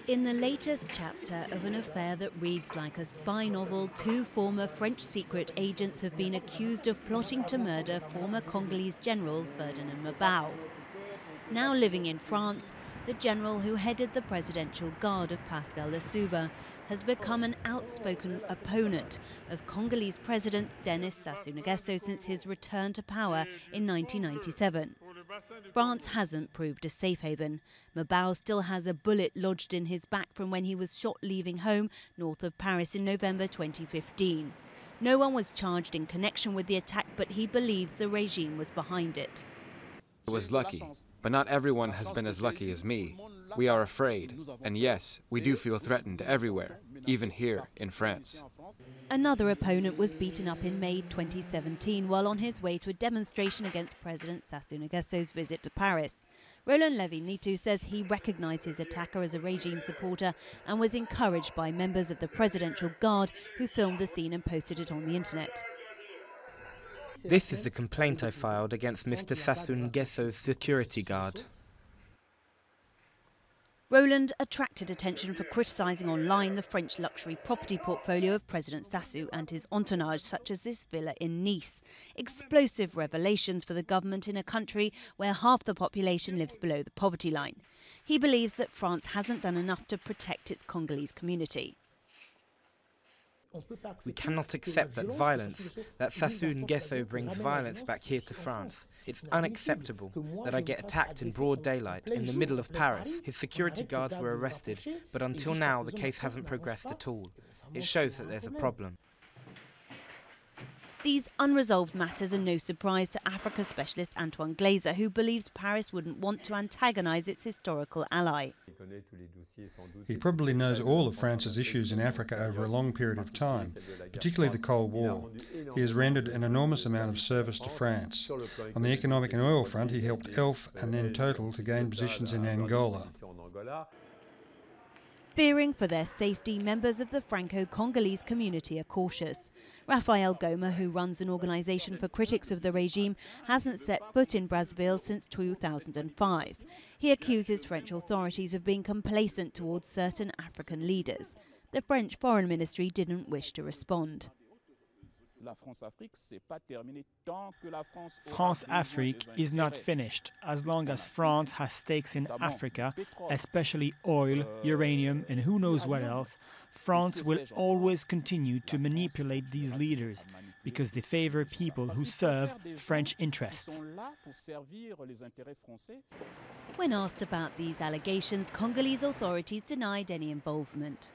In the latest chapter of an affair that reads like a spy novel, two former French secret agents have been accused of plotting to murder former Congolese general Ferdinand Mbaou. Now living in France, the general who headed the presidential guard of Pascal Lissouba has become an outspoken opponent of Congolese President Denis Sassou Nguesso since his return to power in 1997. France hasn't proved a safe haven. Mbaou still has a bullet lodged in his back from when he was shot leaving home north of Paris in November 2015. No one was charged in connection with the attack, but he believes the regime was behind it. I was lucky, but not everyone has been as lucky as me. We are afraid, and yes, we do feel threatened everywhere, even here in France. Another opponent was beaten up in May 2017 while on his way to a demonstration against President Sassou Nguesso's visit to Paris. Roland-Levy Nitou says he recognised his attacker as a regime supporter and was encouraged by members of the presidential guard who filmed the scene and posted it on the internet. This is the complaint I filed against Mr. Sassou Nguesso's security guard. Roland attracted attention for criticising online the French luxury property portfolio of President Sassou and his entourage, such as this villa in Nice. Explosive revelations for the government in a country where half the population lives below the poverty line. He believes that France hasn't done enough to protect its Congolese community. We cannot accept that Sassou Nguesso brings violence back here to France. It's unacceptable that I get attacked in broad daylight in the middle of Paris. His security guards were arrested, but until now the case hasn't progressed at all. It shows that there's a problem. These unresolved matters are no surprise to Africa specialist Antoine Glazer, who believes Paris wouldn't want to antagonise its historical ally. He probably knows all of France's issues in Africa over a long period of time, particularly the Cold War. He has rendered an enormous amount of service to France. On the economic and oil front, he helped ELF and then Total to gain positions in Angola. Fearing for their safety, members of the Franco-Congolese community are cautious. Raphael Goma, who runs an organisation for critics of the regime, hasn't set foot in Brazzaville since 2005. He accuses French authorities of being complacent towards certain African leaders. The French Foreign Ministry didn't wish to respond. France-Afrique is not finished. As long as France has stakes in Africa, especially oil, uranium and who knows what else, France will always continue to manipulate these leaders because they favor people who serve French interests. When asked about these allegations, Congolese authorities denied any involvement.